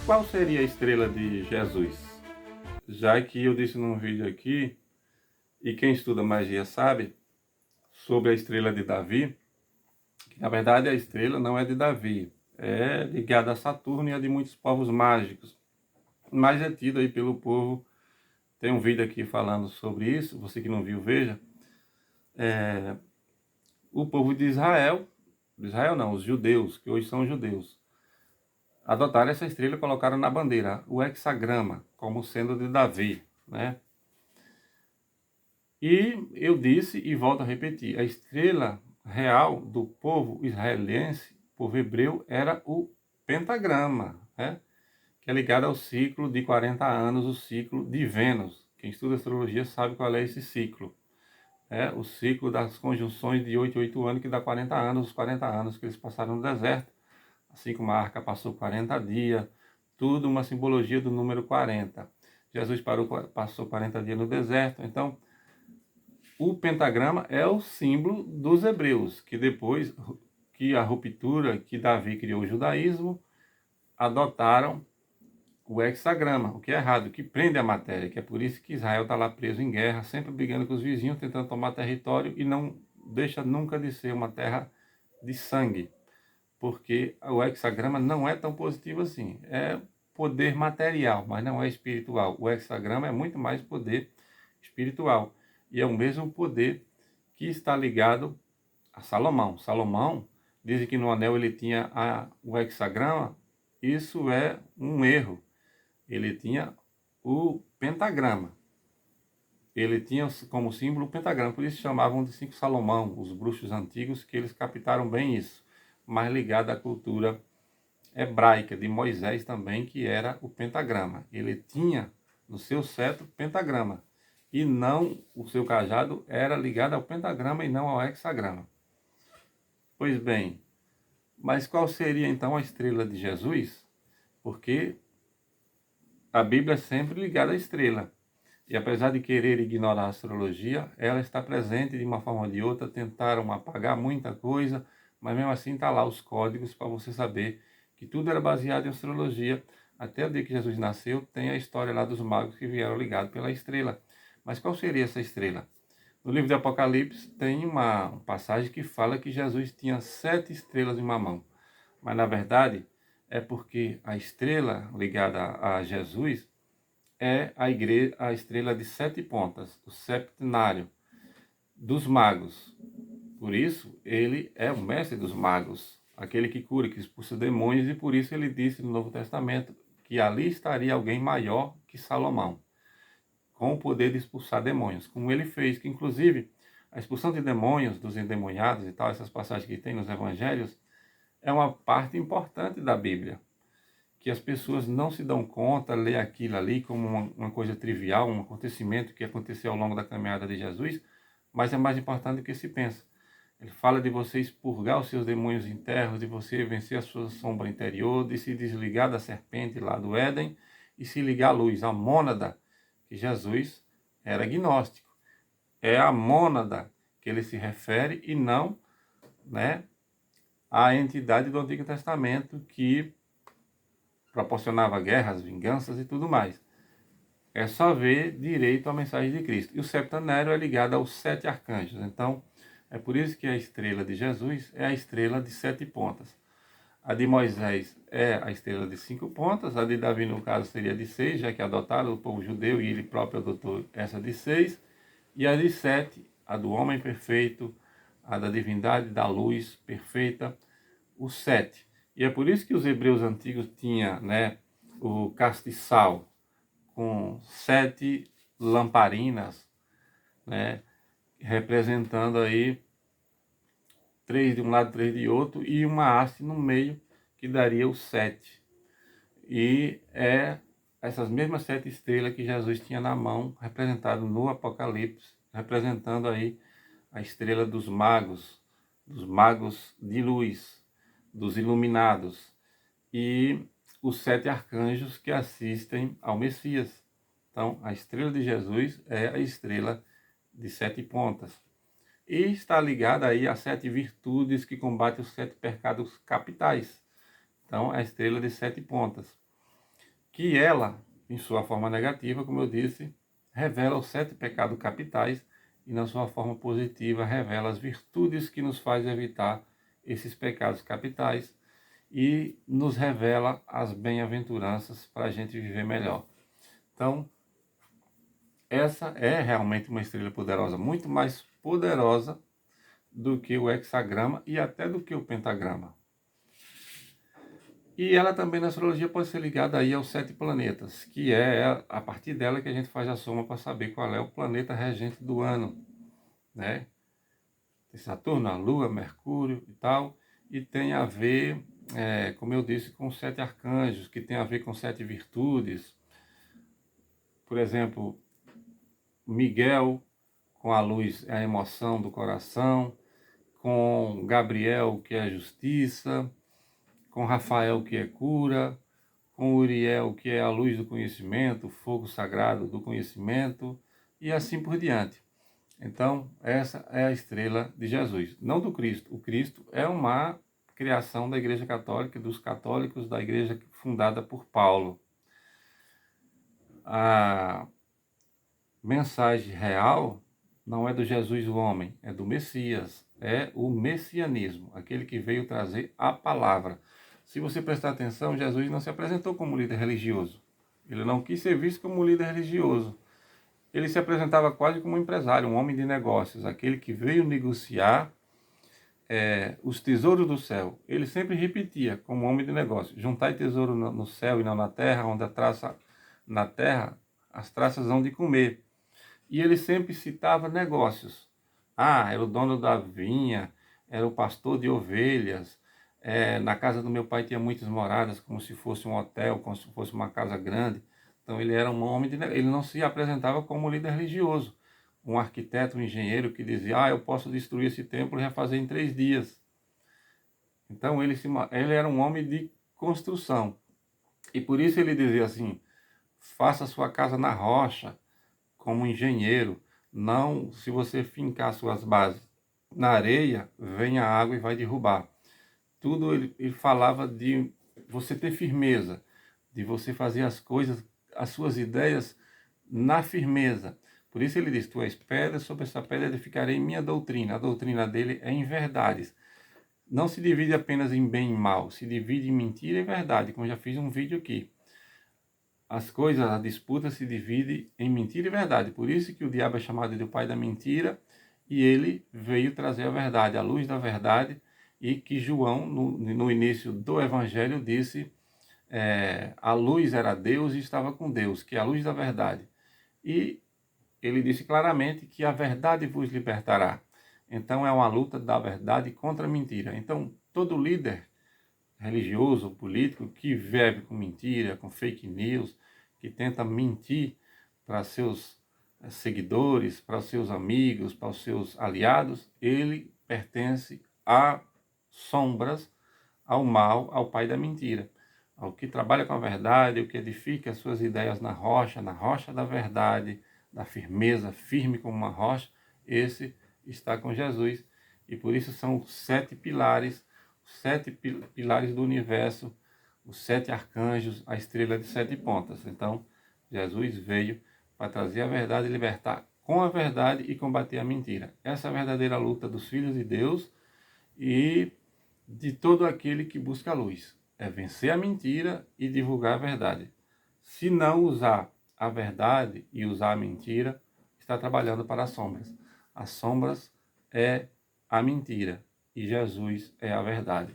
qual seria a estrela de Jesus? Já que eu disse num vídeo aqui, e quem estuda magia sabe, sobre a estrela de Davi, que na verdade a estrela não é de Davi, é ligada a Saturno e a de muitos povos mágicos, mas é tido aí pelo povo. Tem um vídeo aqui falando sobre isso, você que não viu, veja. O povo de Israel não, os judeus, que hoje são judeus, adotaram essa estrela e colocaram na bandeira o hexagrama, como sendo de Davi, né? E eu disse e volto a repetir, a estrela real do povo israelense, povo hebreu, era o pentagrama, né? Que é ligado ao ciclo de 40 anos, o ciclo de Vênus. Quem estuda astrologia sabe qual é esse ciclo. É o ciclo das conjunções de 8 em 8 anos, que dá 40 anos, os 40 anos que eles passaram no deserto, assim como a arca passou 40 dias, tudo uma simbologia do número 40. Jesus passou 40 dias no deserto, então o pentagrama é o símbolo dos hebreus, que depois que a ruptura que Davi criou o judaísmo, adotaram o hexagrama, o que é errado, o que prende a matéria, que é por isso que Israel está lá preso em guerra, sempre brigando com os vizinhos, tentando tomar território e não deixa nunca de ser uma terra de sangue, porque o hexagrama não é tão positivo assim, é poder material, mas não é espiritual. O hexagrama é muito mais poder espiritual e é o mesmo poder que está ligado a Salomão. Salomão, dizem que no anel ele tinha o hexagrama, isso é um erro. Ele tinha o pentagrama. Ele tinha como símbolo o pentagrama, por isso chamavam de cinco Salomão, os bruxos antigos, que eles captaram bem isso, mais ligado à cultura hebraica de Moisés também, que era o pentagrama. Ele tinha no seu cetro pentagrama, e não o seu cajado era ligado ao pentagrama e não ao hexagrama. Pois bem, mas qual seria então a estrela de Jesus? Porque a Bíblia é sempre ligada à estrela. E apesar de querer ignorar a astrologia, ela está presente de uma forma ou de outra. Tentaram apagar muita coisa, mas mesmo assim está lá os códigos para você saber que tudo era baseado em astrologia. Até o dia que Jesus nasceu, tem a história lá dos magos que vieram ligados pela estrela. Mas qual seria essa estrela? No livro de Apocalipse tem uma passagem que fala que Jesus tinha 7 estrelas em uma mão. Mas na verdade é porque a estrela ligada a Jesus é a estrela de 7 pontas, o septenário dos magos. Por isso, ele é o mestre dos magos, aquele que cura, que expulsa demônios, e por isso ele disse no Novo Testamento que ali estaria alguém maior que Salomão, com o poder de expulsar demônios, como ele fez, que inclusive a expulsão de demônios, dos endemoniados e tal, essas passagens que tem nos evangelhos, é uma parte importante da Bíblia, que as pessoas não se dão conta, lê aquilo ali como uma coisa trivial, um acontecimento que aconteceu ao longo da caminhada de Jesus, mas é mais importante do que se pensa. Ele fala de você expurgar os seus demônios internos, de você vencer a sua sombra interior, de se desligar da serpente lá do Éden e se ligar à luz, à mônada, que Jesus era agnóstico. É a mônada que ele se refere e não, né, à entidade do Antigo Testamento que proporcionava guerras, vinganças e tudo mais. É só ver direito a mensagem de Cristo. E o septenário é ligado aos 7 arcanjos. Então, é por isso que a estrela de Jesus é a estrela de 7 pontas. A de Moisés é a estrela de 5 pontas. A de Davi, no caso, seria de 6, já que adotaram o povo judeu e ele próprio adotou essa de 6. E a de 7, a do homem perfeito, a da divindade, da luz perfeita, o 7. E é por isso que os hebreus antigos tinham, né, o castiçal com 7 lamparinas, né, representando aí 3 de um lado, 3 de outro, e uma haste no meio, que daria o 7. E é essas mesmas 7 estrelas que Jesus tinha na mão, representado no Apocalipse, representando aí a estrela dos magos de luz, dos iluminados, e os 7 arcanjos que assistem ao Messias. Então, a estrela de Jesus é a estrela de 7 pontas. E está ligada aí às 7 virtudes que combatem os 7 pecados capitais. Então, é a estrela de 7 pontas. que ela, em sua forma negativa, como eu disse, revela os 7 pecados capitais e na sua forma positiva revela as virtudes que nos faz evitar esses pecados capitais e nos revela as bem-aventuranças para a gente viver melhor. Então, essa é realmente uma estrela poderosa, muito mais poderosa do que o hexagrama e até do que o pentagrama. E ela também na astrologia pode ser ligada aí aos 7 planetas, que é a partir dela que a gente faz a soma para saber qual é o planeta regente do ano, né? Tem Saturno, a Lua, Mercúrio e tal, e tem a ver, como eu disse, com os 7 arcanjos, que tem a ver com 7 virtudes. Por exemplo, Miguel, com a luz, é a emoção do coração, com Gabriel, que é a justiça, com Rafael, que é cura, com Uriel, que é a luz do conhecimento, o fogo sagrado do conhecimento, e assim por diante. Então, essa é a estrela de Jesus, não do Cristo. O Cristo é uma criação da Igreja Católica, dos católicos, da igreja fundada por Paulo. A mensagem real não é do Jesus o homem, é do Messias, é o messianismo, aquele que veio trazer a palavra. Se você prestar atenção, Jesus não se apresentou como líder religioso. Ele não quis ser visto como líder religioso. Ele se apresentava quase como um empresário, um homem de negócios, aquele que veio negociar os tesouros do céu. Ele sempre repetia, como homem de negócios: juntai tesouro no céu e não na terra, onde a traça na terra, as traças hão de comer. E ele sempre citava negócios. Ah, era o dono da vinha, era o pastor de ovelhas, na casa do meu pai tinha muitas moradas, como se fosse um hotel, como se fosse uma casa grande. Então ele era um homem de negócio. Ele não se apresentava como líder religioso, um arquiteto, um engenheiro que dizia: ah, eu posso destruir esse templo e refazer em 3 dias. Então ele era um homem de construção. E por isso ele dizia assim: faça sua casa na rocha, como engenheiro. Não, se você fincar suas bases na areia, vem a água e vai derrubar. Tudo ele falava de você ter firmeza, de você fazer as coisas, as suas ideias na firmeza. Por isso ele diz: tu és pedra, sobre essa pedra edificarei minha doutrina. A doutrina dele é em verdades. Não se divide apenas em bem e mal, se divide em mentira e verdade, como eu já fiz um vídeo aqui. As coisas, a disputa se divide em mentira e verdade. Por isso que o diabo é chamado de o pai da mentira e ele veio trazer a verdade, a luz da verdade, e que João, no início do evangelho, disse: a luz era Deus e estava com Deus, que é a luz da verdade. E ele disse claramente que a verdade vos libertará. Então é uma luta da verdade contra a mentira. Então todo líder religioso, político, que vive com mentira, com fake news, que tenta mentir para seus seguidores, para os seus amigos, para os seus aliados, ele pertence a sombras, ao mal, ao pai da mentira. Ao que trabalha com a verdade, o que edifica as suas ideias na rocha da verdade, da firmeza, firme como uma rocha, esse está com Jesus. E por isso são os 7 pilares, os 7 pilares do universo, os 7 arcanjos, a estrela de 7 pontas. Então, Jesus veio para trazer a verdade e libertar com a verdade e combater a mentira. Essa é a verdadeira luta dos filhos de Deus e de todo aquele que busca a luz. É vencer a mentira e divulgar a verdade. Se não usar a verdade e usar a mentira, está trabalhando para as sombras. As sombras é a mentira e Jesus é a verdade.